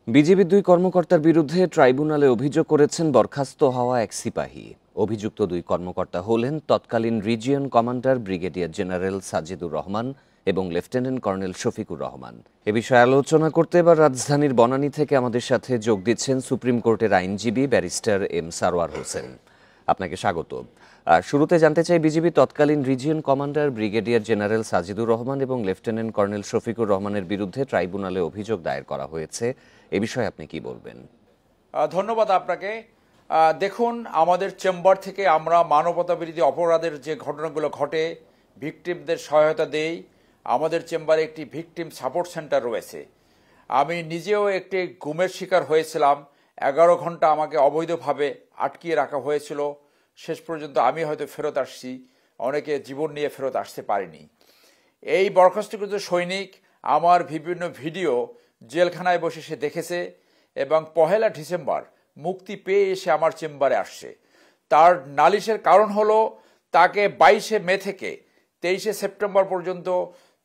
বিজিবির দুই কর্মকর্তার বিরুদ্ধে ট্রাইব্যুনালে অভিযোগ করেছেন বরখাস্ত হওয়া এক সিপাহী। অভিযুক্ত দুই কর্মকর্তা হলেন তৎকালীন region commander brigadier general Sajidur Rahman এবং লেফটেন্যান্ট কর্নেল শফিকুর রহমান। এ বিষয়ে আলোচনা করতে এবার রাজধানীর বনানী থেকে আমাদের সাথে যোগ দিচ্ছেন সুপ্রিম কোর্টের আইনজীবী ব্যারিস্টার এম সারওয়ার হোসেন। আপনাকে স্বাগত। শুরুতে জানতে চাই, বিজিবি তৎকালীন region commander brigadier general Sajidur Rahman এবং লেফটেন্যান্ট কর্নেল শফিকুর রহমানের বিরুদ্ধে ট্রাইব্যুনালে অভিযোগ দায়ের করা হয়েছে, এ বিষয়ে আপনি কি বলবেন? ধন্যবাদ আপনাকে। দেখুন, আমাদের চেম্বার থেকে আমরা মানবতা বিরোধী অপরাধের যে ঘটনাগুলো ঘটে ভিকটিমদের সহায়তা দেই। আমাদের চেম্বারে একটি ভিকটিম সাপোর্ট সেন্টার রয়েছে। আমি নিজেও একটি গুমের শিকার হয়েছিলাম। 11 ঘন্টা আমাকে অবৈধভাবে আটকিয়ে রাখা হয়েছিল। শেষ পর্যন্ত আমি হয়তো ফেরত আসছি, অনেকে জীবন নিয়ে ফেরত আসতে পারেনি। এই বরখাস্তকৃত সৈনিক আমার বিভিন্ন ভিডিও জেলখানায় বসে সে দেখেছে এবং 1 ডিসেম্বর মুক্তি পেয়ে এসে আমার চেম্বারে আসছে। তার নালিশের কারণ হলো তাকে 22 মে থেকে 23 সেপ্টেম্বর পর্যন্ত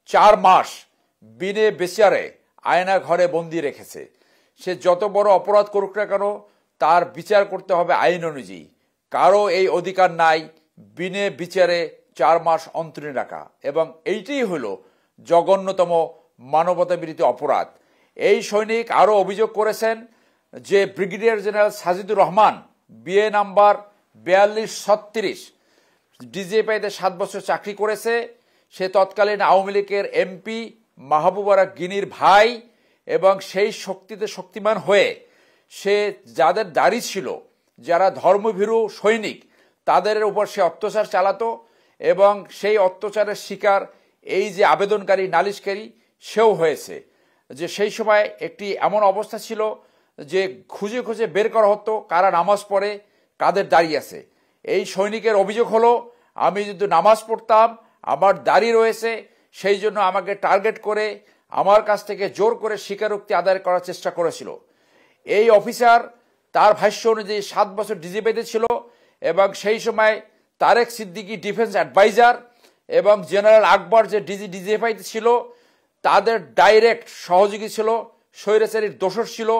4 মাস বিনে বিচারে আয়না ঘরে বন্দি রেখেছে। সে যত বড় অপরাধ করুক না কেন তার বিচার করতে হবে আইন অনুযায়ী। কারো এই অধিকার নাই বিনে বিচারে 4 মাস অন্তরীণ রাখা, এবং এইটাই হলো জঘন্যতম মানবতা বিরোধী অপরাধ। এই সৈনিক আরও অভিযোগ করেছেন যে brigadier general Sajidur Rahman BA number 4236 ডিজিএফআইতে 7 বছর চাকরি করেছে। সে তৎকালীন আওয়ামী লীগের এমপি মাহবুবুরা গিনির ভাই, এবং সেই শক্তিতে শক্তিমান হয়ে সে যাদের দাড়ি ছিল, যারা ধর্মভীরু সৈনিক, তাদের উপর সে অত্যাচার চালাতো। এবং সেই অত্যাচারের শিকার এই যে আবেদনকারী নালিশকারী সেও হয়েছে। যে সেই সময় একটি এমন অবস্থা ছিল যে খুঁজে খুঁজে বের করা হতো কারা নামাজ পড়ে, কাদের দাড়ি আছে। এই সৈনিকের অভিযোগ হলো, আমি যদি নামাজ পড়তাম, আমার দাড়ি রয়েছে, সেই জন্য আমাকে টার্গেট করে আমার কাছ থেকে জোর করে স্বীকারোক্তি আদায় করার চেষ্টা করেছিল। এই অফিসার তার ভাষ্য অনুযায়ী 7 বছর ডিজিএফআইতে ছিল, এবং সেই সময় তারেক সিদ্দিকী ডিফেন্স অ্যাডভাইজার এবং জেনারেল আকবর যে ডিজিএফআইতে ছিল তাদের ডাইরেক্ট সহযোগী ছিল, স্বৈরাচারীর দোসর ছিল।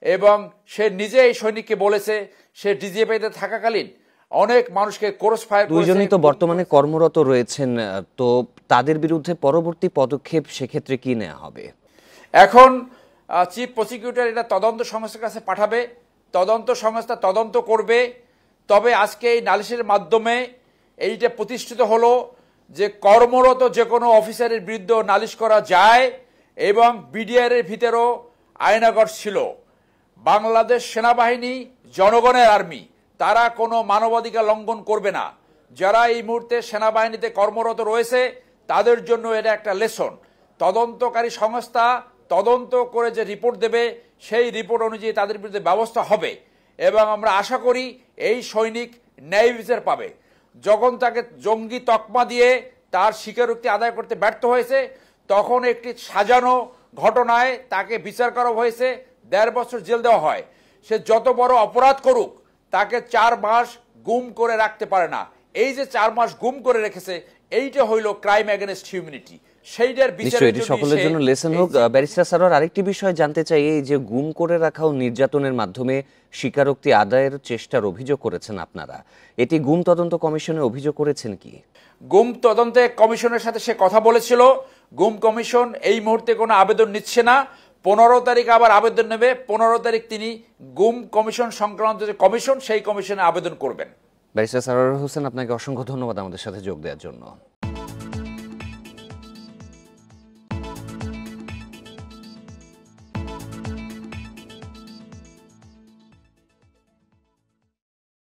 এবং সে নিজে এই সৈনিককে বলেছে সে ডিজিএফআইতে থাকাকালীন অনেক মানুষকে ক্রস ফায়ার করেছে। দুইজনই তো বর্তমানে কর্মরত রয়েছেন, তো তাদের বিরুদ্ধে পরবর্তী পদক্ষেপ সেক্ষেত্রে কি নেওয়া হবে? এখন চিফ প্রসিকিউটর এটা তদন্ত সংস্থার কাছে পাঠাবে, তদন্ত সংস্থা তদন্ত করবে। তবে আজকে এই নালিশের মাধ্যমে এইটা প্রতিষ্ঠিত হলো যে কর্মরত যে কোনো অফিসারের বিরুদ্ধে নালিশ করা যায়, এবং বিডিআর এর ভিতরেও আয়নাগর ছিল। বাংলাদেশ সেনাবাহিনী জনগণের আর্মি, তারা কোনো মানবাধিকার লঙ্ঘন করবে না। যারা এই মুহূর্তে সেনাবাহিনীতে কর্মরত রয়েছে তাদের জন্য এটা একটা লেসন। তদন্তকারী সংস্থা তদন্ত করে যে রিপোর্ট দেবে সেই রিপোর্ট অনুযায়ী তাদের বিরুদ্ধে ব্যবস্থা হবে, এবং আমরা আশা করি এই সৈনিক ন্যায় বিচার পাবে। যখন তাকে জঙ্গি তকমা দিয়ে তার স্বীকারোক্তি আদায় করতে ব্যর্থ হয়েছে, তখন একটি সাজানো ঘটনায় তাকে বিচার করা হয়েছে, 1.5 বছর জেল দেওয়া হয়। সে যত বড় অপরাধ করুক তাকে 4 মাস গুম করে রাখতে পারে না। এই যে 4 মাস গুম করে রেখেছে, এইটা হইল ক্রাইম এগেইনস্ট হিউম্যানিটি। সেইটার বিচারের জন্য সকলের জন্য লেসন হোক। ব্যারিস্টার সারওয়ার, আরেকটি বিষয় জানতে চাই, এই যে গুম করে রাখা ও নির্যাতনের মাধ্যমে স্বীকারোক্তি আদায়ের চেষ্টার অভিযোগ করেছেন আপনারা, এটি গুম তদন্ত কমিশনে অভিযোগ করেছেন কি? গুম তদন্তে কমিশনের সাথে সে কথা বলেছিল। গুম কমিশন এই মুহূর্তে কোনো আবেদন নিচ্ছে না। 15 তারিখ আবার আবেদন নেবে। 15 তারিখ তিনি গুম কমিশন সংক্রান্ত যে কমিশন, সেই কমিশনে আবেদন করবেন। ব্যারিস্টার সারওয়ার হোসেন, আপনাকে অসংখ্য ধন্যবাদ আমাদের সাথে যোগ দেওয়ার জন্য।